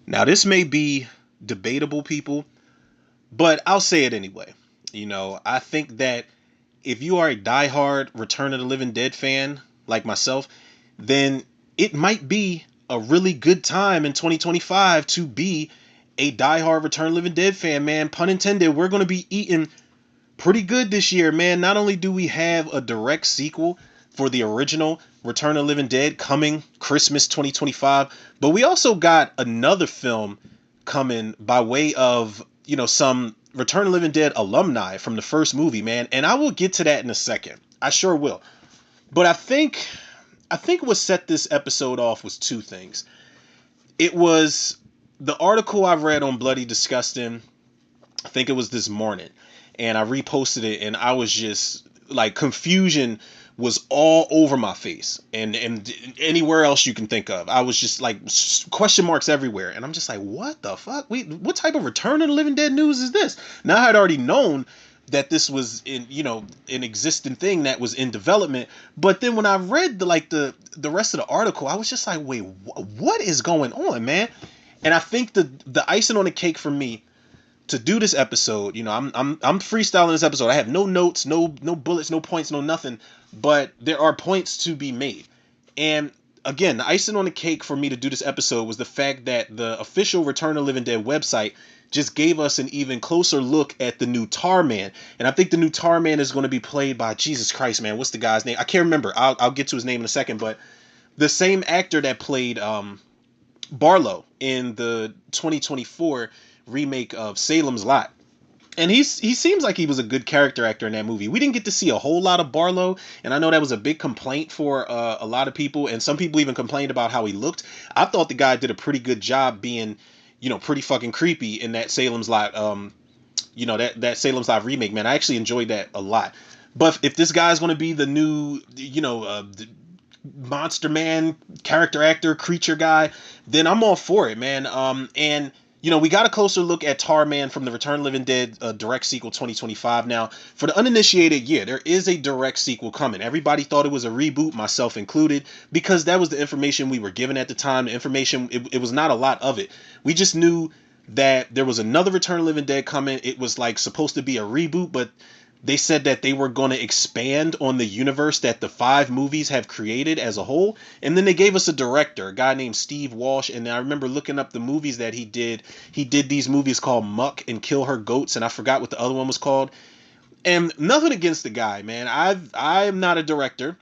Now, this may be debatable, people, but I'll say it anyway. I think that if you are a diehard Return of the Living Dead fan like myself, then it might be a really good time in 2025 to be a diehard Return of the Living Dead fan, man. Pun intended, we're going to be eating pretty good this year, man. Not only do we have a direct sequel for the original Return of the Living Dead coming Christmas 2025, but we also got another film coming by way of, some Return of the Living Dead alumni from the first movie, man. And I will get to that in a second. I sure will. But I think what set this episode off was two things. It was the article I read on Bloody Disgusting. I think it was this morning, and I reposted it, and I was just like, confusion was all over my face, and anywhere else you can think of. I was just like, question marks everywhere, and I'm just like, what the fuck? What type of Return of the Living Dead news is this? Now, I had already known that this was an existing thing that was in development, but then when I read the rest of the article, I was just like, wait, what is going on, man? And I think the icing on the cake for me to do this episode, I'm freestyling this episode. I have no notes, no bullets, no points, no nothing, but there are points to be made. And again, the icing on the cake for me to do this episode was the fact that the official Return of the Living Dead website just gave us an even closer look at the new Tar Man. And I think the new Tar Man is going to be played by, Jesus Christ, man, what's the guy's name? I can't remember. I'll get to his name in a second, but the same actor that played Barlow in the 2024 remake of Salem's Lot. And he seems like he was a good character actor in that movie. We didn't get to see a whole lot of Barlow, and I know that was a big complaint for a lot of people, and some people even complained about how he looked. I thought the guy did a pretty good job being, pretty fucking creepy in that Salem's Lot, that Salem's Lot remake, man. I actually enjoyed that a lot. But if this guy's going to be the new, monster man character actor creature guy, then I'm all for it, man. And we got a closer look at Tar Man from the Return of the Living Dead direct sequel 2025. Now, for the uninitiated, yeah, there is a direct sequel coming. Everybody thought it was a reboot, myself included, because that was the information we were given at the time. The information, it was not a lot of it. We just knew that there was another Return of the Living Dead coming. It was like supposed to be a reboot, but they said that they were going to expand on the universe that the 5 movies have created as a whole. And then they gave us a director, a guy named Steve Walsh. And I remember looking up the movies that he did. He did these movies called Muck and Kill Her Goats, and I forgot what the other one was called. And nothing against the guy, man. I'm not a director,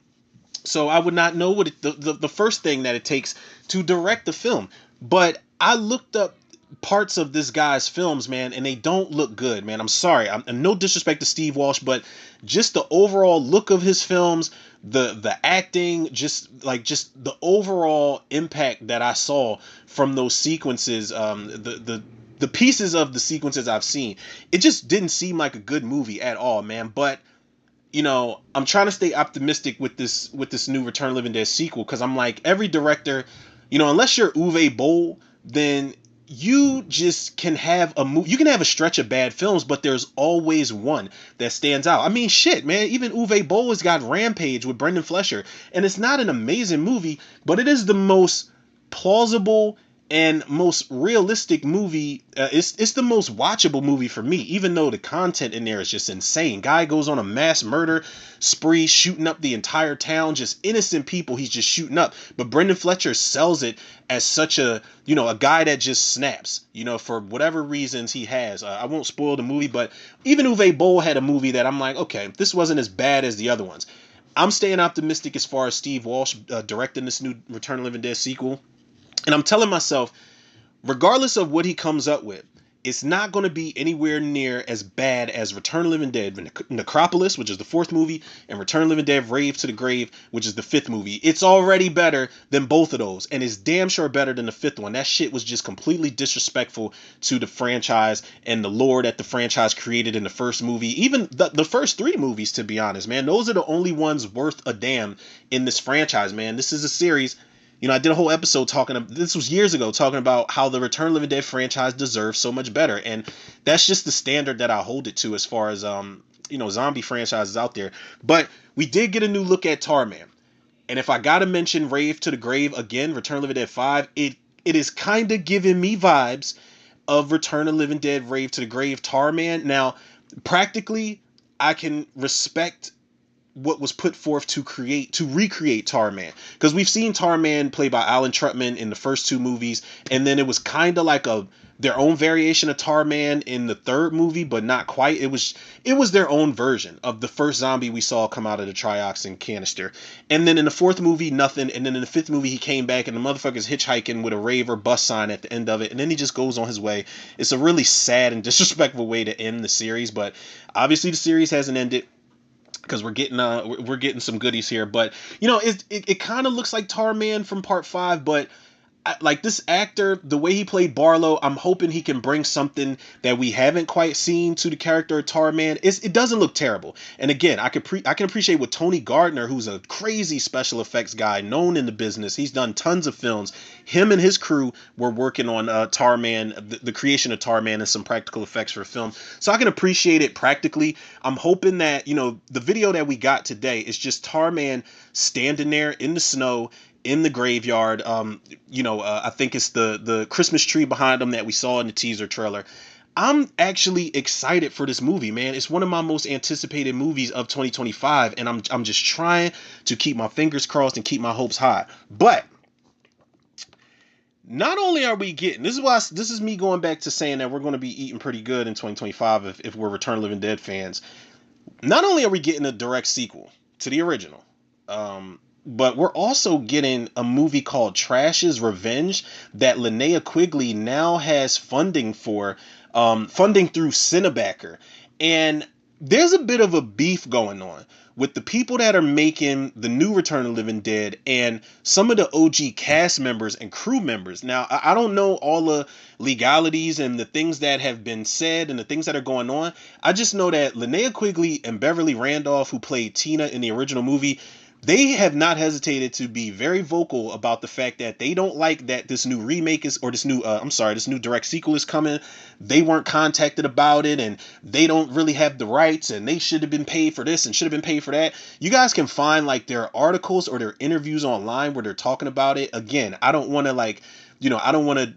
so I would not know what the first thing that it takes to direct the film. But I looked up parts of this guy's films, man, and they don't look good, man. I'm sorry. I'm no disrespect to Steve Walsh, but just the overall look of his films, the acting, just the overall impact that I saw from those sequences, the pieces of the sequences I've seen, it just didn't seem like a good movie at all, man. But I'm trying to stay optimistic with this new Return of the Living Dead sequel, because I'm like, every director, unless you're Uwe Boll, then you just can have you can have a stretch of bad films, but there's always one that stands out. I mean, shit, man, even Uwe Boll has got Rampage with Brendan Fleischer, and it's not an amazing movie, but it is the most plausible and most realistic movie. It's the most watchable movie for me, even though the content in there is just insane. Guy goes on a mass murder spree, shooting up the entire town, just innocent people he's just shooting up. But Brendan Fletcher sells it as such a guy that just snaps, for whatever reasons he has. I won't spoil the movie, but even Uwe Boll had a movie that I'm like, okay, this wasn't as bad as the other ones. I'm staying optimistic as far as Steve Walsh directing this new Return of the Living Dead sequel. And I'm telling myself, regardless of what he comes up with, it's not going to be anywhere near as bad as Return of the Living Dead Necropolis, which is the 4th movie, and Return of the Living Dead Rave to the Grave, which is the 5th movie. It's already better than both of those, and it's damn sure better than the 5th one. That shit was just completely disrespectful to the franchise and the lore that the franchise created in the first movie. Even the first 3 movies, to be honest, man. Those are the only ones worth a damn in this franchise, man. This is a series. I did a whole episode this was years ago, talking about how the Return of the Living Dead franchise deserves so much better. And that's just the standard that I hold it to as far as, zombie franchises out there. But we did get a new look at Tar Man. And if I got to mention Rave to the Grave again, Return of the Living Dead 5, it is kind of giving me vibes of Return of the Living Dead Rave to the Grave Tarman. Now, practically, I can respect what was put forth to recreate Tarman, because we've seen Tarman played by Alan Trutman in the first two movies, and then it was kind of like their own variation of Tarman in the third movie, but not quite. It was their own version of the first zombie we saw come out of the trioxin canister. And then in the fourth movie, nothing. And then in the fifth movie, he came back and the motherfucker's hitchhiking with a raver bus sign at the end of it, and then he just goes on his way. It's a really sad and disrespectful way to end the series, but obviously the series hasn't ended, because we're getting some goodies here. But it kind of looks like Tarman from part 5, but like this actor, the way he played Barlow, I'm hoping he can bring something that we haven't quite seen to the character of Tarman. It doesn't look terrible. And again, I can appreciate with Tony Gardner, who's a crazy special effects guy known in the business. He's done tons of films. Him and his crew were working on Tarman, the creation of Tarman, and some practical effects for film. So I can appreciate it practically. I'm hoping that the video that we got today is just Tarman standing there in the snow, in the graveyard. I think it's the Christmas tree behind them that we saw in the teaser trailer. I'm actually excited for this movie, man. It's one of my most anticipated movies of 2025, and I'm just trying to keep my fingers crossed and keep my hopes high. But not only are we getting, this is me going back to saying that we're going to be eating pretty good in 2025 if we're Return of the Living Dead fans. Not only are we getting a direct sequel to the original, but we're also getting a movie called Trash's Revenge that Linnea Quigley now has funding for, funding through Cinebacker. And there's a bit of a beef going on with the people that are making the new Return of the Living Dead and some of the OG cast members and crew members. Now, I don't know all the legalities and the things that have been said and the things that are going on. I just know that Linnea Quigley and Beverly Randolph, who played Tina in the original movie, they have not hesitated to be very vocal about the fact that they don't like that this new remake is, or this new direct sequel is coming. They weren't contacted about it, and they don't really have the rights, and they should have been paid for this and should have been paid for that. You guys can find like their articles or their interviews online where they're talking about it. Again, I don't want to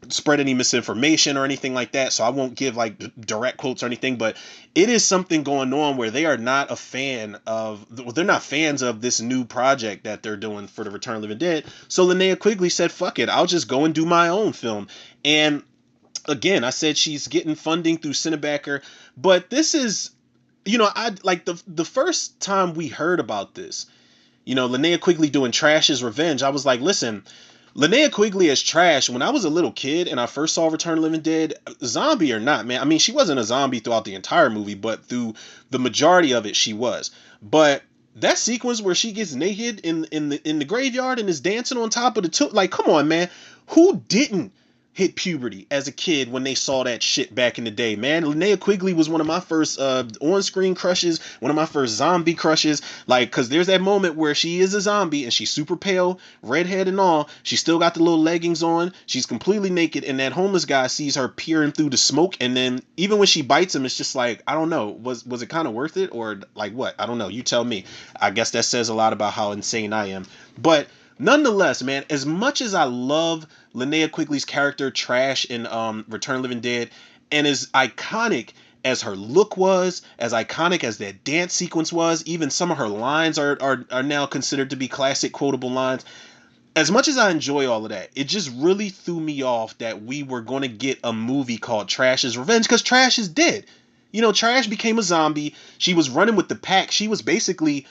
spread any misinformation or anything like that, so I won't give like direct quotes or anything, but it is something going on where they are not they're not fans of this new project that they're doing for the Return of the Living Dead. So Linnea Quigley said, fuck it, I'll just go and do my own film. And again, I said she's getting funding through Cinebacker, but this is, I like the first time we heard about this, Linnea Quigley doing Trash's Revenge, I was like, listen, Linnea Quigley as Trash, when I was a little kid and I first saw Return of the Living Dead, zombie or not, man, I mean, she wasn't a zombie throughout the entire movie, but through the majority of it, she was. But that sequence where she gets naked in the graveyard and is dancing on top of the tomb, like, come on, man, who didn't hit puberty as a kid when they saw that shit back in the day, man? Linnea Quigley was one of my first on-screen crushes, one of my first zombie crushes, like, because there's that moment where she is a zombie and she's super pale, redhead and all, she still got the little leggings on, she's completely naked, and that homeless guy sees her peering through the smoke, and then even when she bites him, it's just like, I don't know, was it kind of worth it, or like what? I don't know, you tell me. I guess that says a lot about how insane I am. But nonetheless, man, as much as I love Linnea Quigley's character Trash in Return of the Living Dead, and as iconic as her look was, as iconic as that dance sequence was, even some of her lines are now considered to be classic quotable lines. As much as I enjoy all of that, it just really threw me off that we were going to get a movie called Trash's Revenge, because Trash is dead. Trash became a zombie. She was running with the pack. She was basically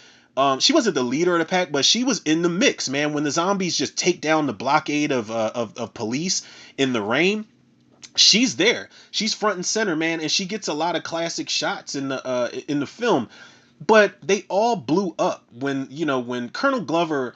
she wasn't the leader of the pack, but she was in the mix, man. When the zombies just take down the blockade of police in the rain, she's there. She's front and center, man, and she gets a lot of classic shots in the film. But they all blew up when Colonel Glover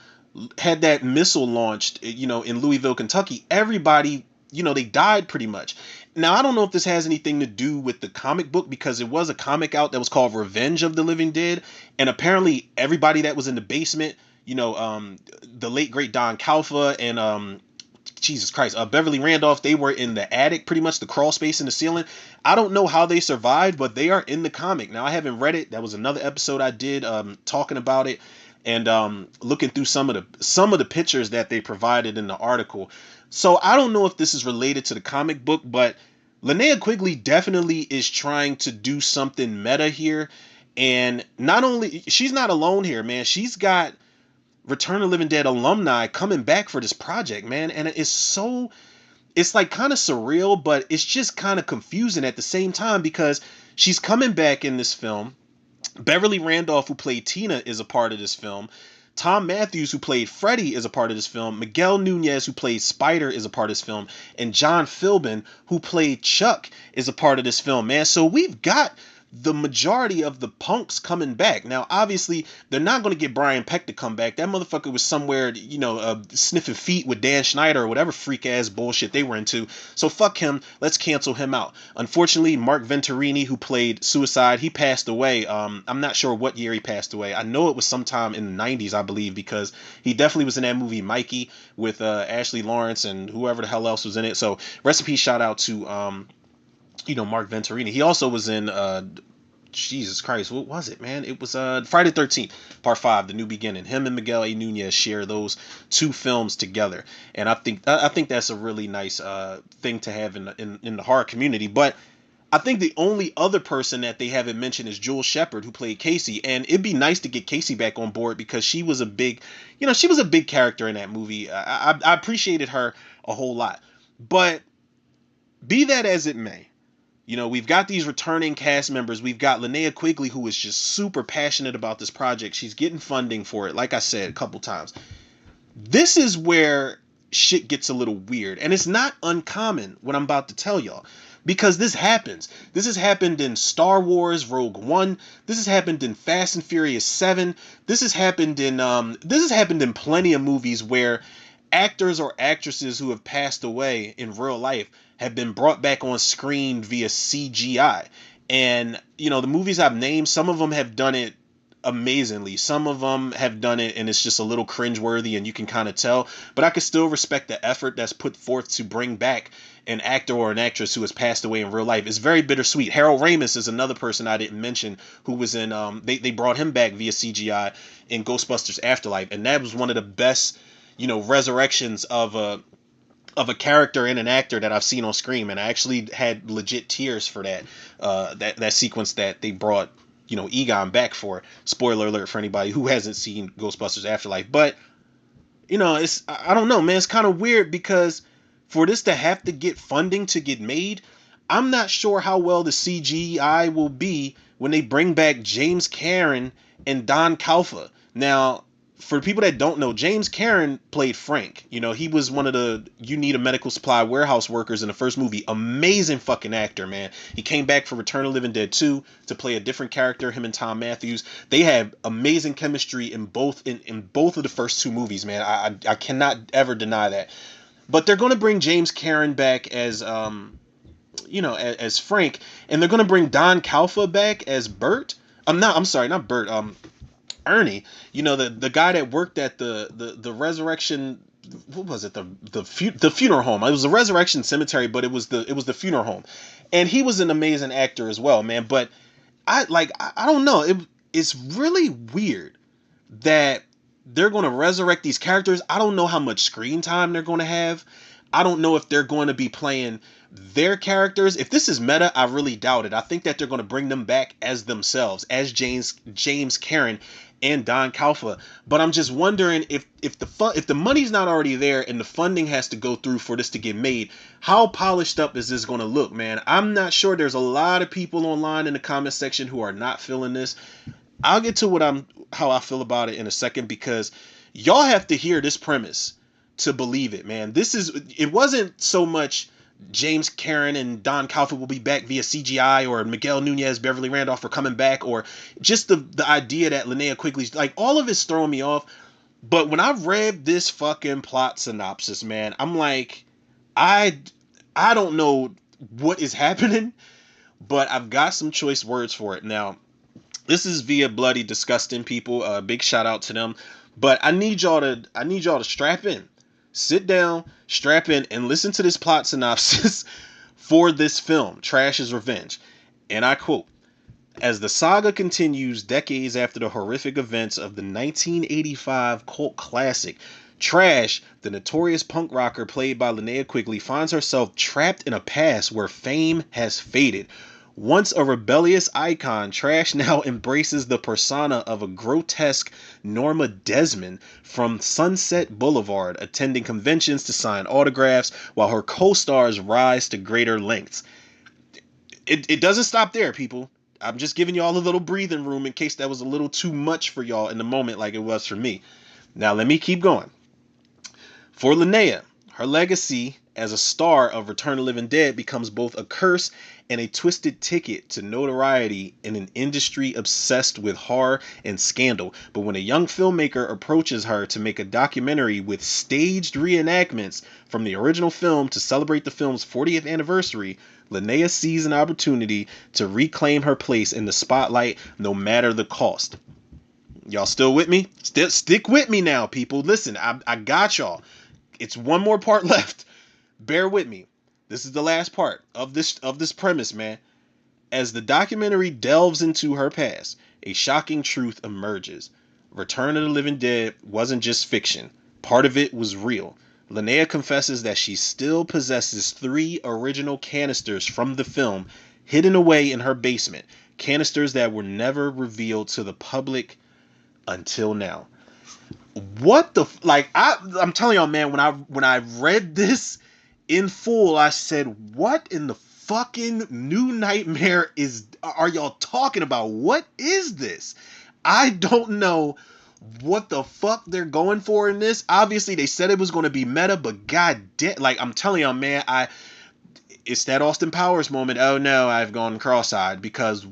had that missile launched, in Louisville, Kentucky. Everybody, they died pretty much. Now, I don't know if this has anything to do with the comic book, because it was a comic out that was called Revenge of the Living Dead, and apparently everybody that was in the basement, the late great Don Calfa and Jesus Christ, Beverly Randolph, they were in the attic, pretty much the crawl space in the ceiling. I don't know how they survived, but they are in the comic. Now, I haven't read it. That was another episode I did talking about it and looking through some of the pictures that they provided in the article. So I don't know if this is related to the comic book, but Linnea Quigley definitely is trying to do something meta here. And not only, she's not alone here, man. She's got Return of the Living Dead alumni coming back for this project, man. And it's like kind of surreal, but it's just kind of confusing at the same time because she's coming back in this film. Beverly Randolph, who played Tina, is a part of this film. Tom Matthews, who played Freddy, is a part of this film. Miguel Nunez, who played Spider, is a part of this film. And John Philbin, who played Chuck, is a part of this film, man. So we've got the majority of the punks coming back. Now, obviously, they're not going to get Brian Peck to come back. That motherfucker was somewhere, sniffing feet with Dan Schneider or whatever freak ass bullshit they were into. So fuck him. Let's cancel him out. Unfortunately, Mark Venturini, who played Suicide, he passed away. I'm not sure what year he passed away. I know it was sometime in the 90s, I believe, because he definitely was in that movie Mikey with Ashley Lawrence and whoever the hell else was in it. So recipe shout out to Mark Venturini. He also was in Jesus Christ, what was it, man? It was Friday the 13th, Part 5, The New Beginning. Him and Miguel A. Nunez share those two films together. And I think that's a really nice thing to have in the horror community. But I think the only other person that they haven't mentioned is Jewel Shepard, who played Casey. And it'd be nice to get Casey back on board because she was a big character in that movie. I appreciated her a whole lot. But be that as it may, we've got these returning cast members. We've got Linnea Quigley, who is just super passionate about this project. She's getting funding for it, like I said a couple times. This is where shit gets a little weird. And it's not uncommon what I'm about to tell y'all. Because this happens. This has happened in Star Wars Rogue One. This has happened in Fast and Furious 7. This has happened in plenty of movies where actors or actresses who have passed away in real life have been brought back on screen via CGI. And, the movies I've named, some of them have done it amazingly. Some of them have done it and it's just a little cringeworthy and you can kind of tell. But I can still respect the effort that's put forth to bring back an actor or an actress who has passed away in real life. It's very bittersweet. Harold Ramis is another person I didn't mention who was in, they brought him back via CGI in Ghostbusters Afterlife. And that was one of the best resurrections of a character and an actor that I've seen on screen, and I actually had legit tears for that sequence that they brought Egon back for. Spoiler alert for anybody who hasn't seen Ghostbusters Afterlife. But I don't know, man. It's kind of weird because for this to have to get funding to get made, I'm not sure how well the CGI will be when they bring back James Karen and Don Calfa. Now, for people that don't know, James Karen played Frank. He was one of the You Need a Medical Supply warehouse workers in the first movie. Amazing fucking actor, man. He came back for Return of the Living Dead 2 to play a different character, him and Tom Matthews. They have amazing chemistry in both of the first two movies, man. I cannot ever deny that. But they're going to bring James Karen back as as Frank, and they're going to bring Don Calfa back as Bert. Not Bert. Ernie, the guy that worked at the resurrection, what was it, the funeral home. It was the resurrection cemetery, but it was the funeral home, and he was an amazing actor as well, man. But I don't know, it's really weird that they're going to resurrect these characters. I don't know how much screen time they're going to have. I don't know if they're going to be playing their characters. If this is meta, I really doubt it. I think that they're going to bring them back as themselves, as James Karen and Don Calfa. But I'm just wondering if the money's not already there and the funding has to go through for this to get made, how polished up is this going to look, man? I'm not sure. There's a lot of people online in the comment section who are not feeling this. I'll get to how I feel about it in a second, because y'all have to hear this premise to believe it, man. It wasn't so much James Karen and Don Calfa will be back via CGI, or Miguel Nunez, Beverly Randolph are coming back, or just the idea that Linnea Quigley's, like, all of it's throwing me off. But when I read this fucking plot synopsis, man, I'm like, I don't know what is happening, but I've got some choice words for it. Now, this is via Bloody Disgusting people. Big shout out to them. But I need y'all to strap in. Sit down, strap in, and listen to this plot synopsis for this film, Trash's Revenge. And I quote, "As the saga continues decades after the horrific events of the 1985 cult classic, Trash, the notorious punk rocker played by Linnea Quigley, finds herself trapped in a past where fame has faded. Once a rebellious icon, Trash now embraces the persona of a grotesque Norma Desmond from Sunset Boulevard, attending conventions to sign autographs while her co-stars rise to greater lengths. It doesn't stop there, people. I'm just giving y'all a little breathing room in case that was a little too much for y'all in the moment like it was for me. Now let me keep going. For Linnea, her legacy as a star of Return of the Living Dead becomes both a curse and a twisted ticket to notoriety in an industry obsessed with horror and scandal. But when a young filmmaker approaches her to make a documentary with staged reenactments from the original film to celebrate the film's 40th anniversary, Linnea sees an opportunity to reclaim her place in the spotlight no matter the cost. Y'all still with me? Stick with me now, people. Listen, I got y'all. It's one more part left. Bear with me. This is the last part of this premise, man. As the documentary delves into her past, a shocking truth emerges. Return of the Living Dead wasn't just fiction. Part of it was real. Linnea confesses that she still possesses 3 original canisters from the film hidden away in her basement. Canisters that were never revealed to the public until now. What the I'm telling y'all, man, when I read this in full, I said, what in the fucking new nightmare are y'all talking about? What is this? I don't know what the fuck they're going for in this. Obviously they said it was going to be meta, but god damn, like I'm telling y'all, man, it's that Austin Powers moment. Oh no, I've gone cross-eyed, because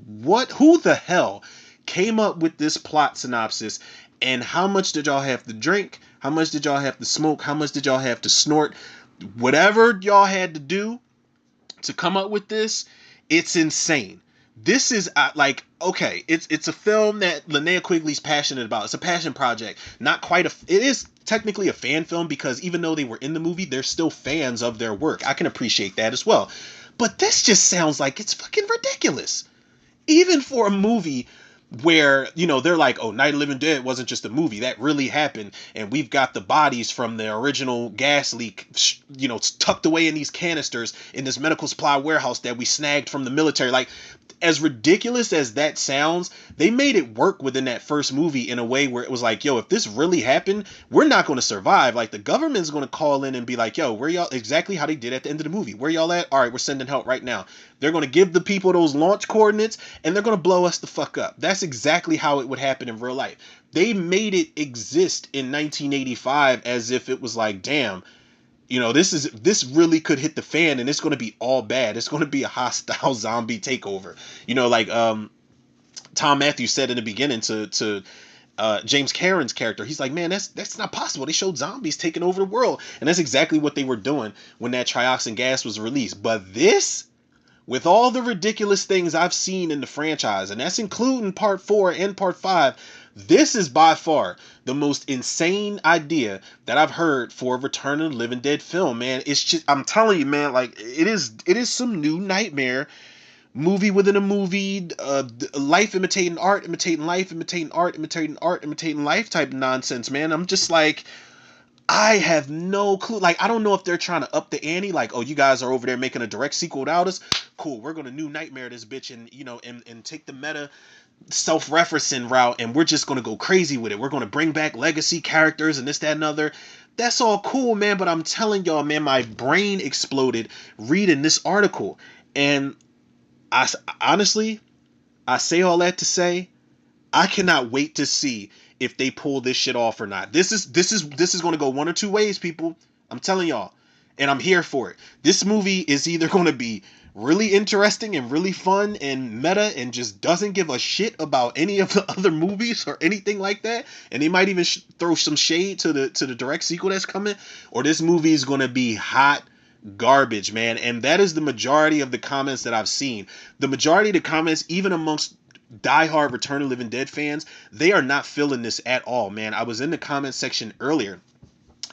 who the hell came up with this plot synopsis? And how much did y'all have to drink? How much did y'all have to smoke? How much did y'all have to snort? Whatever y'all had to do to come up with this, it's insane. This is okay, it's a film that Linnea Quigley's passionate about. It's a passion project. It is technically a fan film, because even though they were in the movie, they're still fans of their work. I can appreciate that as well. But this just sounds like it's fucking ridiculous. Even for a movie where, they're like, oh, Night of the Living Dead wasn't just a movie, that really happened, and we've got the bodies from the original gas leak, tucked away in these canisters in this medical supply warehouse that we snagged from the military. Like, as ridiculous as that sounds, they made it work within that first movie in a way where it was like, yo, if this really happened, we're not going to survive. Like, the government's going to call in and be like, yo, where y'all, exactly how they did at the end of the movie, where y'all at? All right, we're sending help right now. They're going to give the people those launch coordinates, and they're going to blow us the fuck up. That's exactly how it would happen in real life. They made it exist in 1985 as if it was like, damn, this really could hit the fan, and it's going to be all bad. It's going to be a hostile zombie takeover. Tom Matthews said in the beginning to James Cameron's character, he's like, man, that's not possible. They showed zombies taking over the world, and that's exactly what they were doing when that trioxin gas was released. But this, with all the ridiculous things I've seen in the franchise, and that's including part 4 and part 5, this is by far the most insane idea that I've heard for a Return of the Living Dead film, man. It's just, I'm telling you, man, like, it is some new nightmare movie within a movie, life imitating art, imitating life, imitating art, imitating art, imitating life type nonsense, man. I'm just like, I have no clue. Like, I don't know if they're trying to up the ante. Like, oh, you guys are over there making a direct sequel without us. Cool, we're gonna new nightmare this bitch, and and take the meta self-referencing route, and we're just gonna go crazy with it. We're gonna bring back legacy characters and this, that, and other. That's all cool, man. But I'm telling y'all, man, my brain exploded reading this article, and I honestly, I say all that to say, I cannot wait to see if they pull this shit off or not. This is going to go one or two ways, people. I'm telling y'all, and I'm here for it. This movie is either going to be really interesting and really fun and meta and just doesn't give a shit about any of the other movies or anything like that, and they might even throw some shade to the direct sequel that's coming, or this movie is going to be hot garbage, man. And that is the majority of the comments that I've seen. The majority of the comments, even amongst diehard Return of the Living Dead fans, they are not feeling this at all, man. I was in the comment section earlier,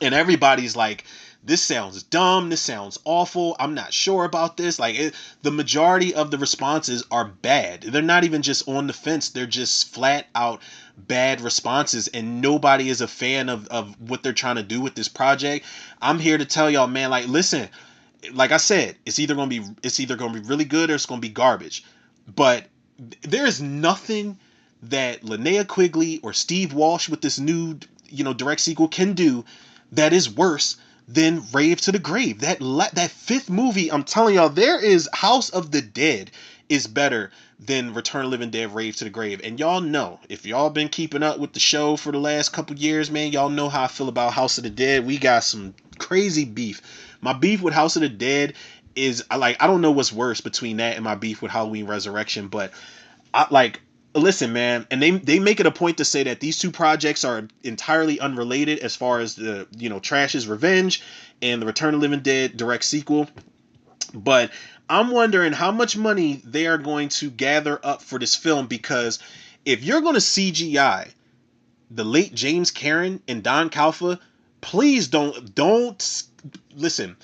and everybody's like, this sounds dumb, this sounds awful, I'm not sure about this. Like the majority of the responses are bad. They're not even just on the fence, they're just flat out bad responses, and nobody is a fan of what they're trying to do with this project. I'm here to tell y'all, man, like, listen, like I said, it's either gonna be really good or it's gonna be garbage. But there is nothing that Linnea Quigley or Steve Walsh with this new, direct sequel can do that is worse than Rave to the Grave. That fifth movie, I'm telling y'all, there is House of the Dead is better than Return of the Living Dead, Rave to the Grave. And y'all know, if y'all been keeping up with the show for the last couple years, man, y'all know how I feel about House of the Dead. We got some crazy beef. My beef with House of the Dead is, I don't know what's worse between that and my beef with Halloween Resurrection, but listen, man, and they make it a point to say that these two projects are entirely unrelated as far as the, Trash's Revenge and the Return of the Living Dead direct sequel. But I'm wondering how much money they are going to gather up for this film, because if you're going to CGI the late James Karen and Don Calfa, please don't listen.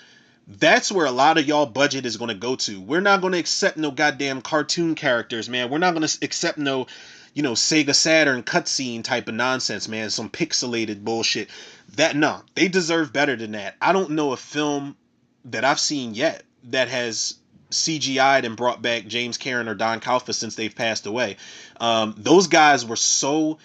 That's where a lot of y'all budget is going to go to. We're not going to accept no goddamn cartoon characters, man. We're not going to accept no, Sega Saturn cutscene type of nonsense, man. Some pixelated bullshit. No, they deserve better than that. I don't know a film that I've seen yet that has CGI'd and brought back James Karen or Don Calfa since they've passed away. Those guys were so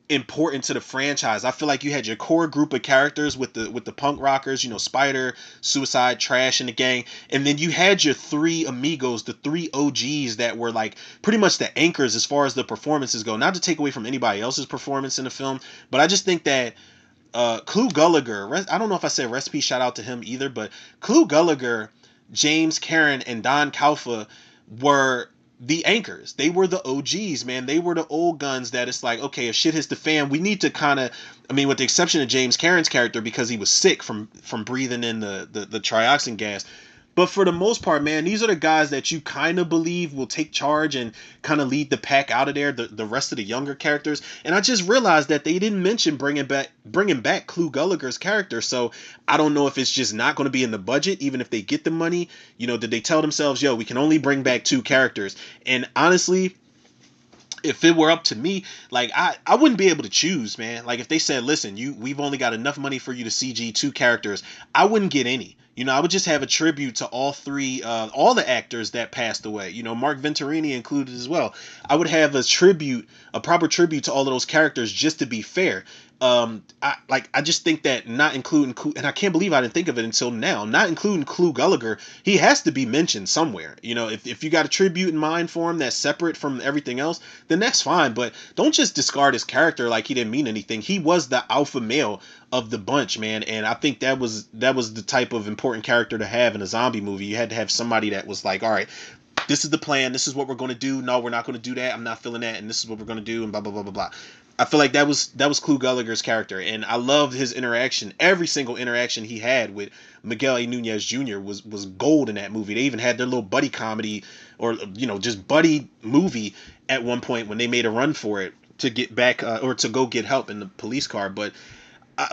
important to the franchise. I feel like you had your core group of characters with the punk rockers, Spider, Suicide, Trash, and the gang, and then you had your three amigos, the three OGs that were like pretty much the anchors as far as the performances go. Not to take away from anybody else's performance in the film, but I just think that Clu Gulager, I don't know if I said recipe shout out to him either, but Clu Gulager, James Karen, and Don Calfa were the anchors. They were the OGs, man. They were the old guns that it's like, okay, if shit hits the fan, we need to kind of, with the exception of James Karen's character because he was sick from breathing in the trioxin gas. But for the most part, man, these are the guys that you kind of believe will take charge and kind of lead the pack out of there, the rest of the younger characters. And I just realized that they didn't mention bringing back Clu Gulager's character. So I don't know if it's just not going to be in the budget, even if they get the money. Did they tell themselves, yo, we can only bring back 2 characters? And honestly, if it were up to me, like I wouldn't be able to choose, man. Like if they said, listen, we've only got enough money for you to CG 2 characters, I wouldn't get any. I would just have a tribute to all 3, all the actors that passed away. Mark Venturini included as well. I would have a proper tribute to all of those characters just to be fair. I just think that not including, and I can't believe I didn't think of it until now, not including Clu Gulager, he has to be mentioned somewhere. If you got a tribute in mind for him that's separate from everything else, then that's fine. But don't just discard his character like he didn't mean anything. He was the alpha male of the bunch, man, and I think that was the type of important character to have in a zombie movie. You had to have somebody that was like, all right, this is the plan, this is what we're going to do, no, we're not going to do that, I'm not feeling that, and this is what we're going to do, and blah blah blah blah blah. I feel like that was Clu Gulager's character, and I loved his interaction. Every single interaction he had with Miguel A. Nunez Jr. was gold in that movie. They even had their little buddy comedy, or just buddy movie at one point when they made a run for it to get back or to go get help in the police car. But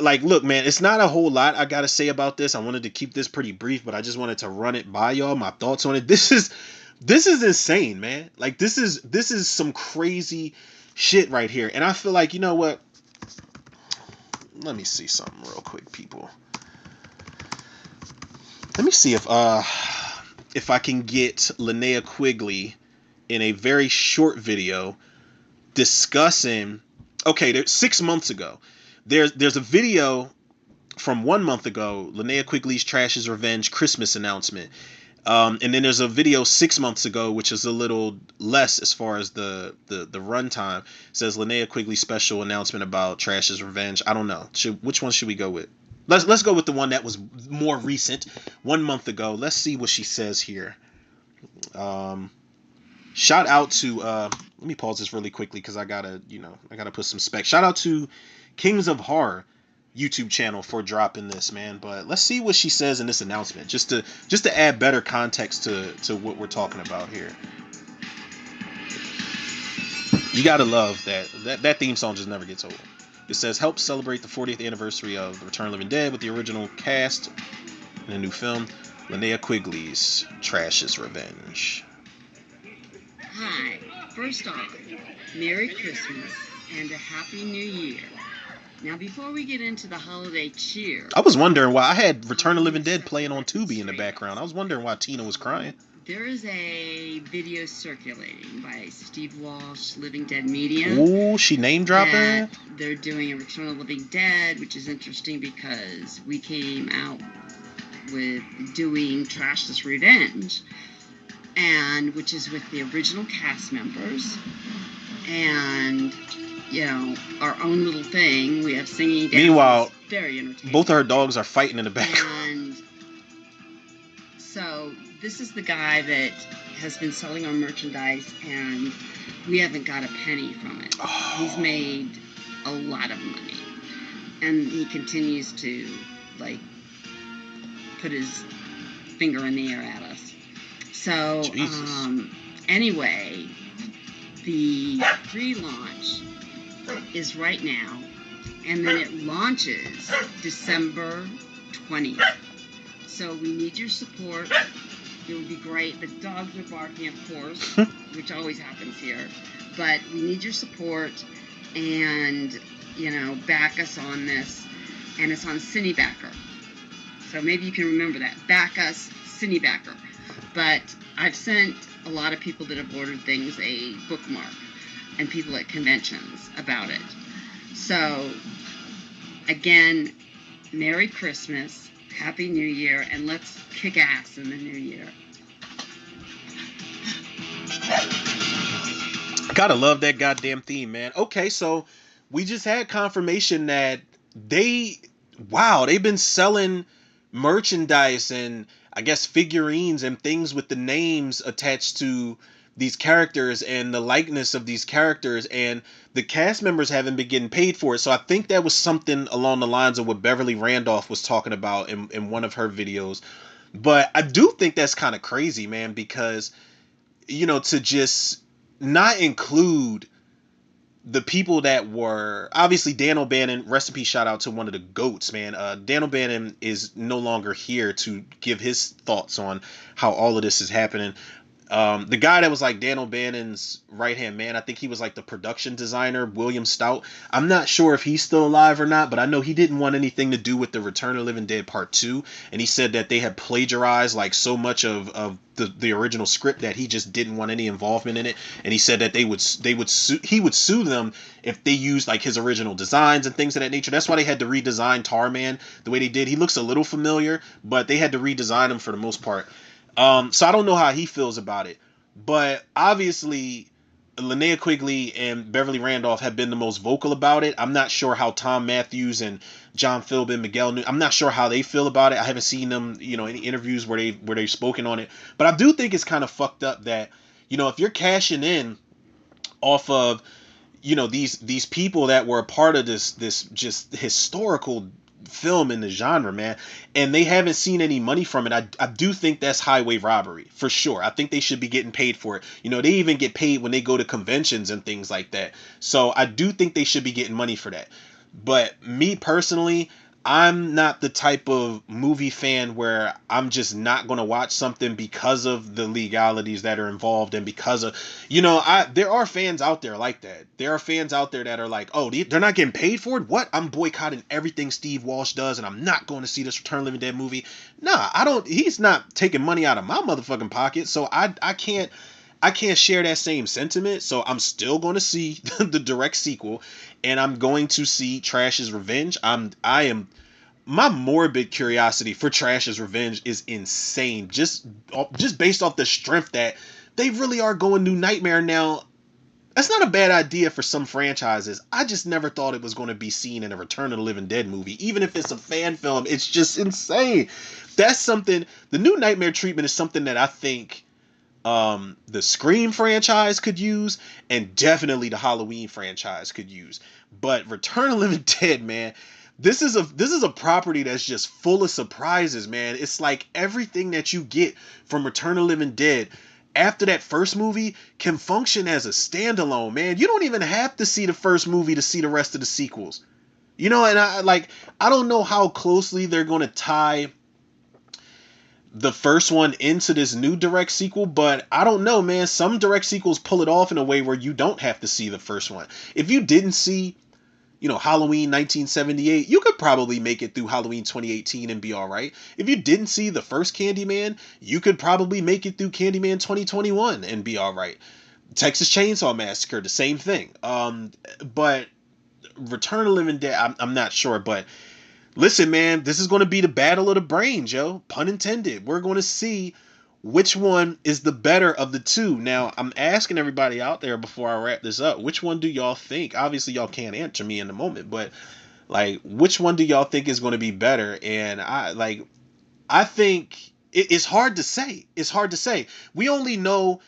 look, man, it's not a whole lot I gotta say about this. I wanted to keep this pretty brief, but I just wanted to run it by y'all, my thoughts on it. This is insane, man. Like this is some crazy shit right here. And I feel like, you know what? Let me see something real quick, people. Let me see if I can get Linnea Quigley in a very short video discussing. Okay, 6 months ago. There's a video from 1 month ago, Linnea Quigley's Trash's Revenge Christmas announcement. And then there's a video 6 months ago, which is a little less as far as the runtime. It says Linnea Quigley special announcement about Trash's Revenge. I don't know. Which one should we go with? Let's go with the one that was more recent, 1 month ago. Let's see what she says here. Shout out to let me pause this really quickly because I gotta put some specs. Shout out to Kings of Horror YouTube channel for dropping this, man. But let's see what she says in this announcement, just to add better context to what we're talking about here. You gotta love that theme song just never gets old. It says, help celebrate the 40th anniversary of The Return of the Living Dead with the original cast in a new film, Linnea Quigley's Trash's Revenge. Hi. First off, Merry Christmas and a Happy New Year. Now, before we get into the holiday cheer, I was wondering why I had Return of the Living Dead playing on Tubi in the background. I was wondering why Tina was crying. There is a video circulating by Steve Walsh, Living Dead Media. Ooh, she name dropping? They're doing a Return of the Living Dead, which is interesting because we came out with doing Trash's Revenge, and which is with the original cast members, and you know, our own little thing. We have singing. Meanwhile, very entertaining. Both of her dogs are fighting in the background. And so this is the guy that has been selling our merchandise, and we haven't got a penny from it. Oh. He's made a lot of money, and he continues to like put his finger in the air at us. So anyway, the pre-launch is right now, and then it launches December 20th. So we need your support. It would be great. The dogs are barking, of course, which always happens here. But we need your support, and, you know, back us on this. And it's on Cinebacker. So maybe you can remember that. Back us, Cinebacker. But I've sent a lot of people that have ordered things a bookmark, and people at conventions about it. So, again, Merry Christmas, Happy New Year, and let's kick ass in the new year. Gotta love that goddamn theme, man. Okay, so we just had confirmation that they've been selling merchandise and I guess figurines and things with the names attached to these characters and the likeness of these characters, and the cast members haven't been getting paid for it. So I think that was something along the lines of what Beverly Randolph was talking about in one of her videos. But I do think that's kind of crazy, man, because, you know, to just not include the people that were obviously Dan O'Bannon, rest in peace, shout out to one of the GOATs, man. Dan O'Bannon is no longer here to give his thoughts on how all of this is happening. The guy that was like Dan O'Bannon's right hand man, I think he was like the production designer, William Stout. I'm not sure if he's still alive or not, but I know he didn't want anything to do with the Return of the Living Dead Part 2, and he said that they had plagiarized like so much of the original script that he just didn't want any involvement in it, and he said that he would sue them if they used like his original designs and things of that nature. That's why they had to redesign Tarman the way they did. He looks a little familiar, but they had to redesign him for the most part. So I don't know how he feels about it, but obviously Linnea Quigley and Beverly Randolph have been the most vocal about it. I'm not sure how Tom Matthews and John Philbin, Miguel I'm not sure how they feel about it. I haven't seen them, you know, any interviews where they've spoken on it, but I do think it's kind of fucked up that, you know, if you're cashing in off of, you know, these people that were a part of this just historical film in the genre, man, and they haven't seen any money from it, I do think that's highway robbery for sure. I think they should be getting paid for it. You know, they even get paid when they go to conventions and things like that. So I do think they should be getting money for that. But me personally, I'm not the type of movie fan where I'm just not going to watch something because of the legalities that are involved, and because of, you know, there are fans out there like that. There are fans out there that are like, oh, they're not getting paid for it? What? I'm boycotting everything Steve Walsh does, and I'm not going to see this Return of the Living Dead movie. Nah, he's not taking money out of my motherfucking pocket, so I can't share that same sentiment. So I'm still going to see the direct sequel, and I'm going to see Trash's Revenge. My morbid curiosity for Trash's Revenge is insane. Just based off the strength that they really are going New Nightmare now. That's not a bad idea for some franchises. I just never thought it was going to be seen in a Return of the Living Dead movie. Even if it's a fan film, it's just insane. That's something, the New Nightmare treatment is something that I think the Scream franchise could use, and definitely the Halloween franchise could use. But Return of the Living Dead, man, this is a property that's just full of surprises, man. It's like everything that you get from Return of the Living Dead after that first movie can function as a standalone, man. You don't even have to see the first movie to see the rest of the sequels. You know, and I don't know how closely they're going to tie the first one into this new direct sequel, but I don't know, man. Some direct sequels pull it off in a way where you don't have to see the first one. If you didn't see, Halloween 1978, you could probably make it through Halloween 2018 and be all right. If you didn't see the first Candyman, you could probably make it through Candyman 2021 and be all right. Texas Chainsaw Massacre, the same thing. But Return of the Living Dead, I'm not sure, but listen, man, this is going to be the battle of the brains, yo. Pun intended. We're going to see which one is the better of the two. Now, I'm asking everybody out there before I wrap this up, which one do y'all think? Obviously, y'all can't answer me in the moment, but like, which one do y'all think is going to be better? And I think it's hard to say. It's hard to say. We only know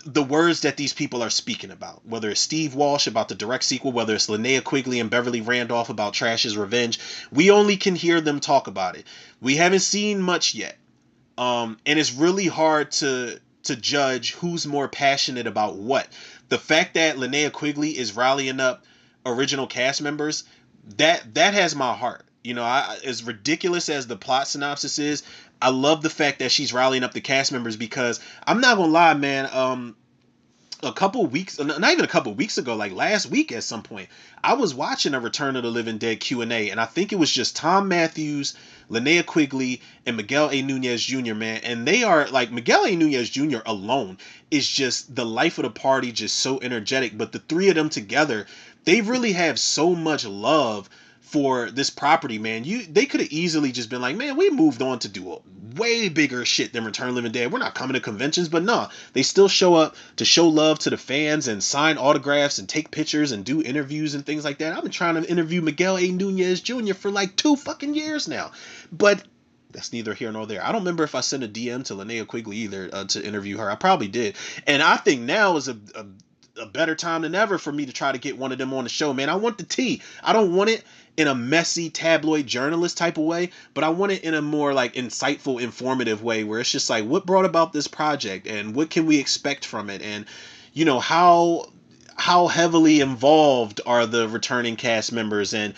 the words that these people are speaking about, whether it's Steve Walsh about the direct sequel, whether it's Linnea Quigley and Beverly Randolph about Trash's Revenge. We only can hear them talk about it. We haven't seen much yet. And it's really hard to judge who's more passionate about what. The fact that Linnea Quigley is rallying up original cast members, that has my heart. As ridiculous as the plot synopsis is, I love the fact that she's rallying up the cast members, because I'm not gonna lie, man. A couple weeks, not even a couple weeks ago, like last week at some point, I was watching a Return of the Living Dead Q&A, and I think it was just Tom Matthews, Linnea Quigley, and Miguel A. Nunez Jr., man. And they are like, Miguel A. Nunez Jr. alone is just the life of the party, just so energetic. But the three of them together, they really have so much love for this property, man. They could have easily just been like, man, we moved on to do a way bigger shit than Return of the Living Dead. We're not coming to conventions, but no, they still show up to show love to the fans and sign autographs and take pictures and do interviews and things like that. I've been trying to interview Miguel A. Nunez Jr. for like 2 fucking years now, but that's neither here nor there. I don't remember if I sent a DM to Linnea Quigley either to interview her. I probably did, and I think now is a better time than ever for me to try to get one of them on the show, man. I want the tea. I don't want it in a messy tabloid journalist type of way, but I want it in a more like insightful, informative way, where it's just like, what brought about this project and what can we expect from it, and how heavily involved are the returning cast members, and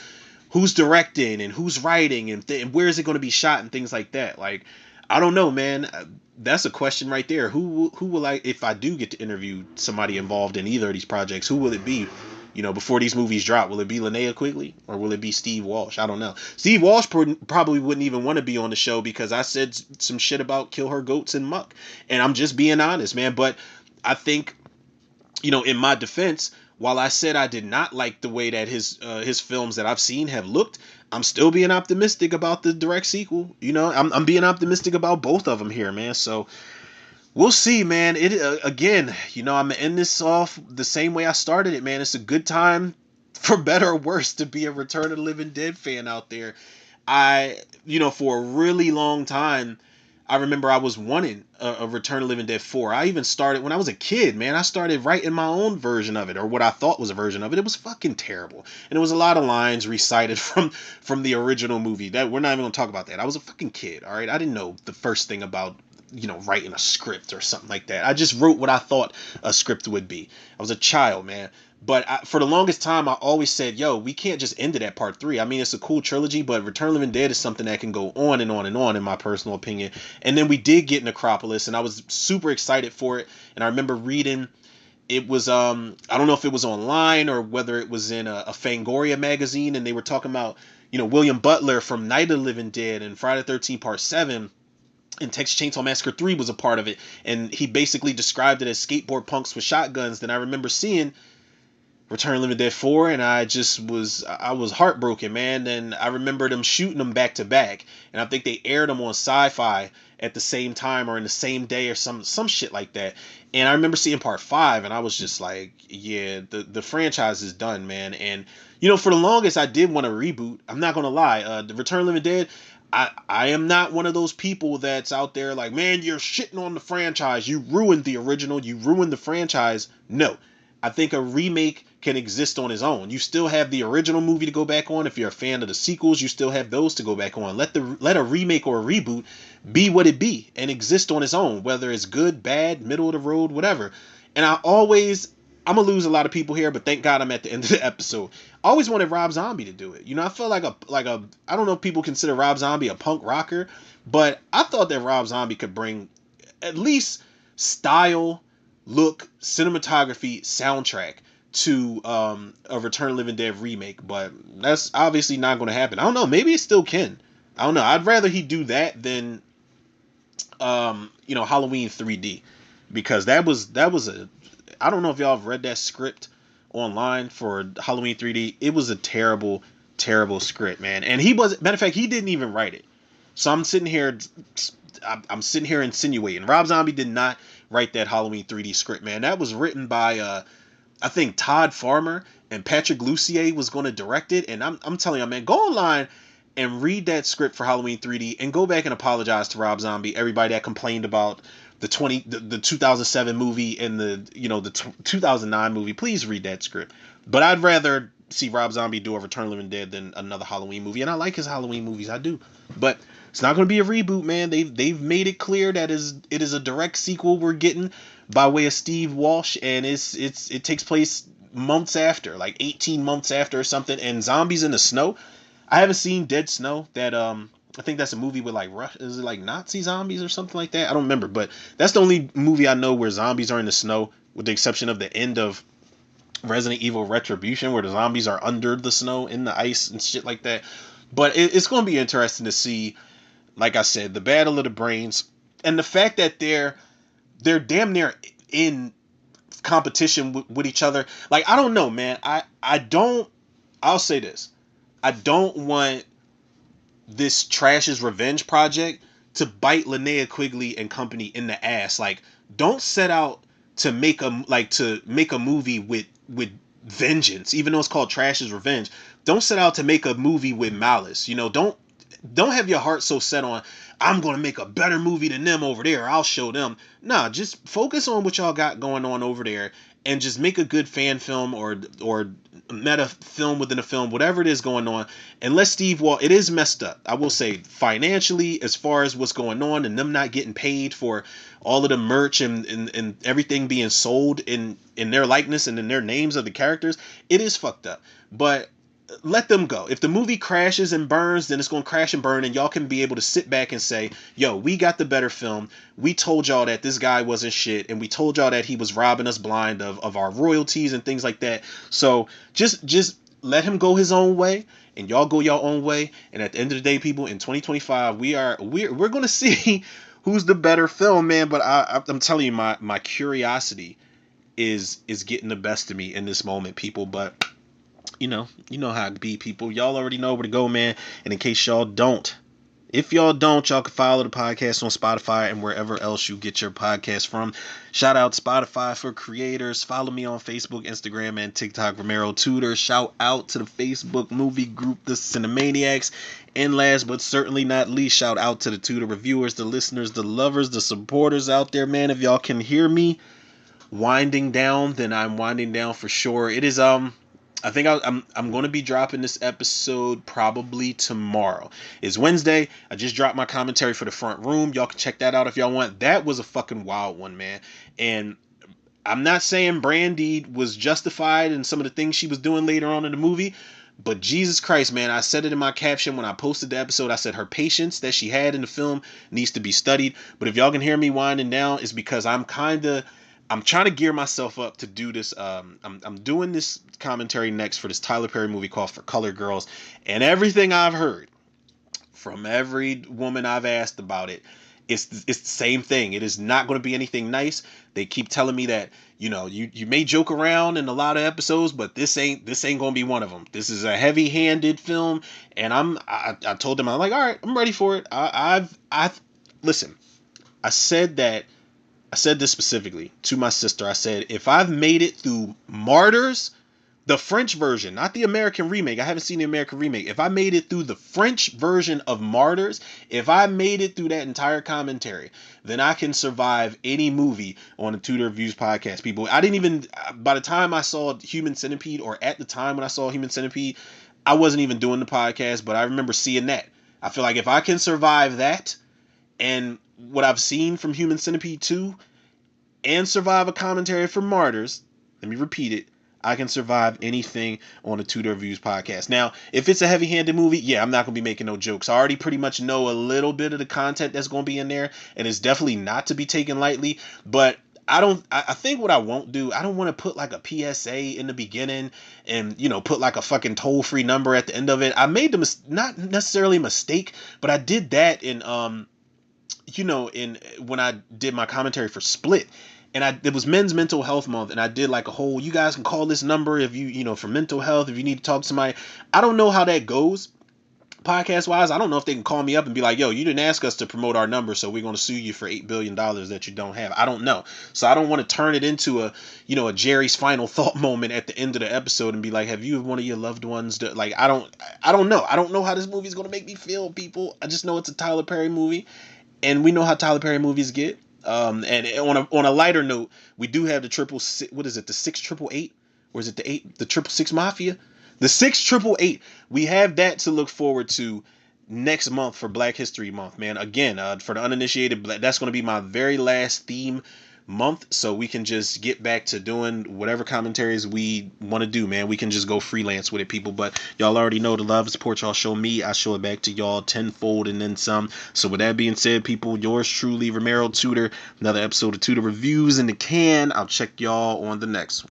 who's directing and who's writing, and where is it going to be shot, and things like that. Like, I don't know, man. That's a question right there. Who will I, if I do get to interview somebody involved in either of these projects, who will it be? Before these movies drop, will it be Linnea Quigley or will it be Steve Walsh? I don't know. Steve Walsh probably wouldn't even want to be on the show because I said some shit about kill her goats and muck, and I'm just being honest, man. But I think, in my defense, while I said I did not like the way that his films that I've seen have looked, I'm still being optimistic about the direct sequel. I'm being optimistic about both of them here, man. So we'll see, man. It again, I'm gonna end this off the same way I started it, man. It's a good time, for better or worse, to be a Return of the Living Dead fan out there. For a really long time, I remember I was wanting a Return of the Living Dead 4. I even started when I was a kid, man. I started writing my own version of it, or what I thought was a version of it. It was fucking terrible, and it was a lot of lines recited from the original movie. That we're not even gonna talk about that. I was a fucking kid, all right. I didn't know the first thing about writing a script or something like that. I just wrote what I thought a script would be. I was a child, man. But for the longest time, I always said, yo, we can't just end it at part 3. I mean, it's a cool trilogy, but Return of the Living Dead is something that can go on and on and on, in my personal opinion. And then we did get Necropolis, and I was super excited for it. And I remember reading, it was, I don't know if it was online or whether it was in a Fangoria magazine, and they were talking about, William Butler from Night of the Living Dead and Friday the 13th Part 7. And Texas Chainsaw Massacre 3 was a part of it. And he basically described it as skateboard punks with shotguns. Then I remember seeing Return of the Living Dead 4, and I was heartbroken, man. And I remember them shooting them back to back. And I think they aired them on Sci-Fi at the same time or in the same day or some shit like that. And I remember seeing Part 5, and I was just like, yeah, the franchise is done, man. And, for the longest, I did want a reboot. I'm not going to lie. The Return of the Living Dead, I am not one of those people that's out there like, man, you're shitting on the franchise. You ruined the original. You ruined the franchise. No, I think a remake can exist on its own. You still have the original movie to go back on. If you're a fan of the sequels, you still have those to go back on. Let a remake or a reboot be what it be and exist on its own, whether it's good, bad, middle of the road, whatever. And I I'm gonna lose a lot of people here, but thank God I'm at the end of the episode. I always wanted Rob Zombie to do it. You know, I feel like a I don't know if people consider Rob Zombie a punk rocker, but I thought that Rob Zombie could bring at least style, look, cinematography, soundtrack to a Return of the Living Dead remake, but that's obviously not going to happen. I don't know. Maybe it still can. I don't know. I'd rather he do that than Halloween 3D, because that was a, I don't know if y'all have read that script online for Halloween 3D. It was a terrible, terrible script, man. And he was, matter of fact, he didn't even write it. So I'm sitting here insinuating Rob Zombie did not write that Halloween 3D script, man. That was written by I think Todd Farmer, and Patrick Lussier was going to direct it. And I'm telling you, man, go online and read that script for Halloween 3D and go back and apologize to Rob Zombie, everybody that complained about the 2007 movie and the 2009 movie. Please read that script. But I'd rather see Rob Zombie do a Return of the Living Dead than another Halloween movie, and I like his Halloween movies, I do. But it's not going to be a reboot, man. They've made it clear that it is a direct sequel we're getting by way of Steve Walsh, and it takes place months after, like 18 months after or something, and zombies in the snow. I haven't seen Dead Snow. That I think that's a movie with like is it like Nazi zombies or something like that? I don't remember, but that's the only movie I know where zombies are in the snow, with the exception of the end of Resident Evil Retribution, where the zombies are under the snow in the ice and shit like that. But it's going to be interesting to see, like I said, the battle of the brains, and the fact that they're damn near in competition with each other. Like, I don't know, man. I'll say this. I don't want this Trash's Revenge project to bite Linnea Quigley and company in the ass. Like, don't set out to make a movie with vengeance, even though it's called Trash's Revenge. Don't set out to make a movie with malice. Don't have your heart so set on, I'm gonna make a better movie than them over there, I'll show them. Nah, just focus on what y'all got going on over there, and just make a good fan film or meta film within a film, whatever it is going on. And let Steve Walsh, it is messed up, I will say, financially, as far as what's going on and them not getting paid for all of the merch and everything being sold in their likeness and in their names of the characters. It is fucked up, but let them go. If the movie crashes and burns, then it's going to crash and burn, and y'all can be able to sit back and say, yo, we got the better film. We told y'all that this guy wasn't shit, and we told y'all that he was robbing us blind of our royalties and things like that. So just let him go his own way, and y'all go your own way. And at the end of the day, people, in 2025, we're going to see who's the better film, man. But I'm telling you, my curiosity is getting the best of me in this moment, people. But you know how it be, people. Y'all already know where to go, man. And in case y'all don't, if y'all don't, y'all can follow the podcast on Spotify and wherever else you get your podcast from. Shout out Spotify for Creators. Follow me on Facebook, Instagram, and TikTok, Romero Tudor. Shout out to the Facebook movie group, The Cinemaniacs. And last but certainly not least, shout out to the Tudor reviewers, the listeners, the lovers, the supporters out there, man. If y'all can hear me winding down, then I'm winding down for sure. It is I think I'm going to be dropping this episode probably tomorrow. It's Wednesday. I just dropped my commentary for The Front Room. Y'all can check that out if y'all want. That was a fucking wild one, man. And I'm not saying Brandy was justified in some of the things she was doing later on in the movie, but Jesus Christ, man, I said it in my caption when I posted the episode. I said her patience that she had in the film needs to be studied. But if y'all can hear me winding down, it's because I'm trying to gear myself up to do this. I'm doing this commentary next for this Tyler Perry movie called For Colored Girls, and everything I've heard from every woman I've asked about it, it's the same thing. It is not going to be anything nice. They keep telling me that you may joke around in a lot of episodes, but this ain't going to be one of them. This is a heavy-handed film, and I told them, I'm like, all right, I'm ready for it. I've listen. I said this specifically to my sister. I said, if I've made it through Martyrs, the French version, not the American remake. I haven't seen the American remake. If I made it through the French version of Martyrs, if I made it through that entire commentary, then I can survive any movie on the Tudor Reviews podcast, people. By the time I saw Human Centipede, or at the time when I saw Human Centipede, I wasn't even doing the podcast, but I remember seeing that. I feel like if I can survive that, and what I've seen from Human Centipede 2, and survive a commentary for Martyrs, Let me repeat it. I can survive anything on a Tudor Reviews podcast. Now, if it's a heavy-handed movie, yeah, I'm not gonna be making no jokes. I already pretty much know a little bit of the content that's gonna be in there, and it's definitely not to be taken lightly. But I don't. I think what I won't do. I don't want to put like a PSA in the beginning, and put like a fucking toll-free number at the end of it. I made the not necessarily a mistake, but I did that in in when I did my commentary for Split, and it was Men's Mental Health Month, and I did like a whole, you guys can call this number if for mental health, if you need to talk to somebody. I don't know how that goes podcast wise. I don't know if they can call me up and be like, yo, you didn't ask us to promote our number, so we're going to sue you for $8 billion that you don't have. I don't know. So I don't want to turn it into a Jerry's final thought moment at the end of the episode and be like, have you one of your loved ones like, I don't know. I don't know how this movie is going to make me feel, people. I just know it's a Tyler Perry movie, and we know how Tyler Perry movies get. And on a lighter note, we do have the triple six, what is it, the 688, or is it the 666 Mafia, the 6888. We have that to look forward to next month for Black History Month, man. Again, for the uninitiated, that's going to be my very last theme month, so we can just get back to doing whatever commentaries we want to do, man. We can just go freelance with it, people. But y'all already know the love and support y'all show me, I show it back to y'all tenfold and then some. So with that being said, people, yours truly, Romero Tudor, another episode of Tudor Reviews in the can. I'll check y'all on the next one.